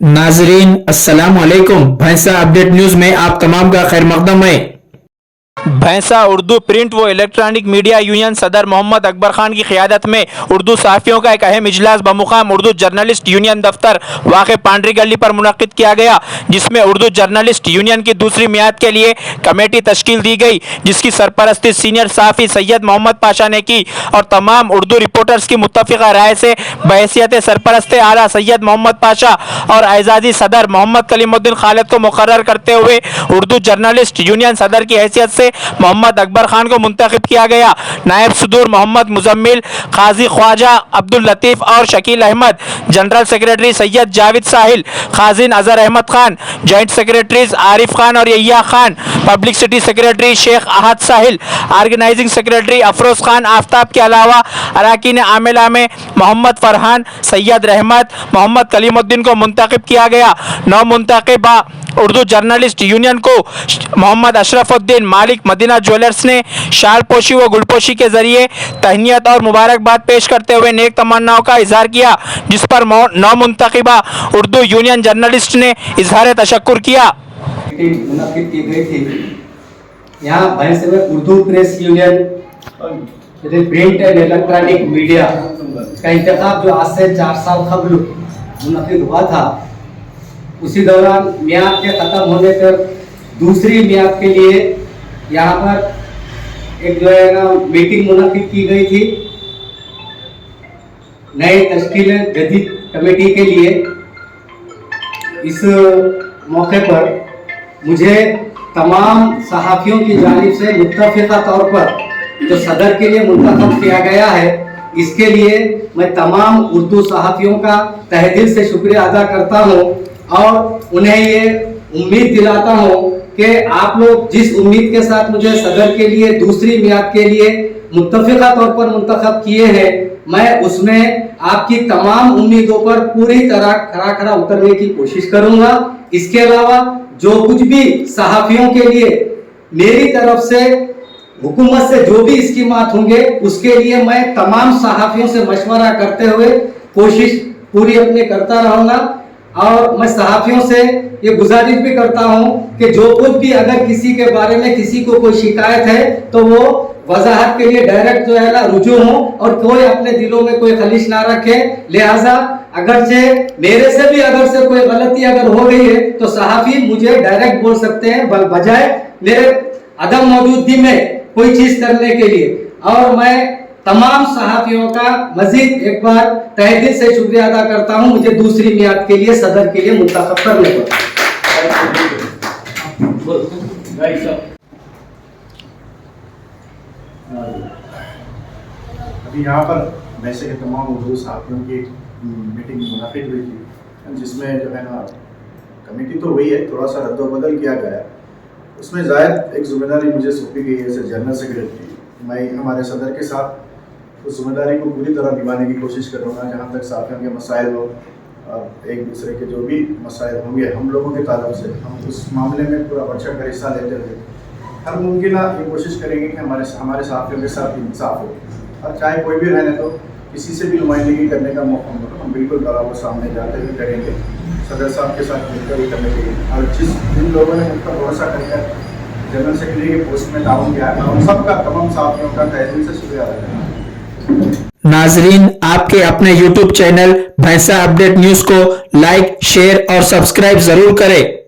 नाजरीन अस्सलाम वालेकुम। भैंसा अपडेट न्यूज़ में आप तमाम का खैर मकदम है। भैंसा उर्दू प्रिंट व इलेक्ट्रॉनिक मीडिया यूनियन सदर मोहम्मद अकबर खान की क़ियादत में उर्दू सहाफ़ियों का एक अहम इजलास बमुकाम उर्दू जर्नलिस्ट यूनियन दफ्तर वाक़ पांडरी गली पर मुनक़्क़िद किया गया, जिसमें उर्दू जर्नलिस्ट यूनियन की दूसरी मियाद के लिए कमेटी तश्कील दी गई, जिसकी सरपरस्ती सीनियर सहाफ़ी सैयद मोहम्मद पाशा ने की और तमाम उर्दू रिपोर्टर्स की मुत्तफ़िक़ा राय से बहैसियत सरपरस्त आला सैयद मोहम्मद पाशा और एजाज़ी सदर मोहम्मद कलीमुद्दीन खालिद को मुक़र्रर करते हुए उर्दू जर्नलिस्ट यूनियन सदर की हैसियत से मोहम्मद अकबर खान को मुंतखब किया गया। नायब सदूर मोहम्मद मुजम्मिल, काजी ख्वाजा अब्दुल लतीफ़ और शकील अहमद, जनरल सेक्रेटरी सैयद जावेद साहिल, खाजिन अजहर अहमद खान, जॉइंट सेक्रेटरीज आरिफ खान और यहिया खान, पब्लिसिटी सेक्रेटरी शेख अहद साहिल, ऑर्गेनाइजिंग सेक्रेटरी अफरोज खान आफ्ताब के अलावा अरकान आमिला में मोहम्मद फरहान, सैयद रहमत, मोहम्मद कलीमुद्दीन को मुंतखब किया गया। नौ मुंतखबा उर्दू जर्नलिस्ट यूनियन को मोहम्मद अशरफुद्दीन मालिक मदीना ज्वेलर्स ने शाल पोशी व गुलपोशी के जरिए तहनियत और मुबारकबाद पेश करते हुए नेक तमन्नाओं का इजहार किया, जिस पर नौ मुंतखबा उर्दू यूनियन जर्नलिस्ट ने इजहार तशक्कुर किया। मुनक्किद की गई थी। यहाँ भैंस में Urdu press union print and electronic media का इंतखाब जो आज से 4 साल कबल मुनक्किद हुआ था, उसी दौरान मियाद के ख़त्म होने पर दूसरी मियाद के लिए यहाँ पर एक जो है ना मीटिंग मुनक्किद की गई थी नए तश्कील जदीद कमेटी के लिए। इस मौके पर मुझे तमाम सहाफ़ियों की जानिब से मुत्तफ़िक़ा तौर पर जो सदर के लिए मुंतखब किया गया है, इसके लिए मैं तमाम उर्दू सहाफ़ियों का तहे दिल से शुक्रिया अदा करता हूँ और उन्हें ये उम्मीद दिलाता हूँ कि आप लोग जिस उम्मीद के साथ मुझे सदर के लिए दूसरी मियाद के लिए मुत्तफ़िक़ा तौर पर मुंतखब किए हैं, मैं उसमें आपकी तमाम उम्मीदों पर पूरी तरह खरा खरा उतरने की कोशिश करूँगा। इसके अलावा जो कुछ भी सहाफ़ियों के लिए मेरी तरफ से हुकूमत से जो भी स्कीमात होंगे, उसके लिए मैं तमाम सहाफ़ियों से मशवरा करते हुए कोशिश पूरी अपनी करता रहूँगा। और मैं सहाफ़ियों से ये गुजारिश भी करता हूँ कि जो कुछ भी अगर किसी के बारे में किसी को कोई शिकायत है तो वो वजाहत के लिए डायरेक्ट जो है ना रुजू हो और कोई अपने दिलों में कोई खलिश ना रखे। लिहाजा अगरचे मेरे से भी अगर से कोई गलती अगर हो गई है तो सहाफ़ी मुझे डायरेक्ट बोल सकते हैं, बजाय मेरे अदम मौजूदगी में कोई चीज़ करने के लिए। और मैं तमाम सहाफ़ियों का मजीद एक बार तहे दिल से शुक्रिया अदा करता हूँ मुझे दूसरी मियाद के लिए सदर के लिए मुंतखब करने पर। अभी यहाँ पर वैसे के तमाम उर्दू सहाफ़ियों की मीटिंग मुनक़्क़िद हुई थी, जिसमें जो है ना कमेटी तो हुई है, थोड़ा सा रद्द-बदल किया गया। उसमें ज़ायद एक ज़िम्मेदारी मुझे सौंपी गई है एज जनरल सेक्रेटरी। मैं हमारे सदर के साथ उस जिम्मेदारी को पूरी तरह निभाने की कोशिश करूँगा। जहाँ तक सहाफ़ियों के मसाइल हो, एक दूसरे के जो भी मसाइल होंगे हम लोगों के ताल्लुक़ से, हम उस मामले में पूरा बढ़-चढ़ कर हिस्सा लेते हुए हर मुमकिन ये कोशिश करेंगे कि हमारे सहाफ़ियों के साथ इंसाफ हो, और चाहे कोई भी रहने तो किसी से भी नुमाइंदगी करने का मौका मिले हम बिल्कुल बराबर सामने जाते हुए करेंगे, सदर साहब के साथ मिलकर भी करने के लिए। और जिन लोगों ने मुझ पर भरोसा करके जनरल सेक्रेटरी के पोस्ट में ताउन किया है, उन सबका तमाम सहाफ़ियों का तहे दिल से शुक्रिया अदा करता हूँ। नाजरीन, आपके अपने YouTube चैनल भैंसा अपडेट न्यूज़ को लाइक, शेयर और सब्सक्राइब जरूर करें।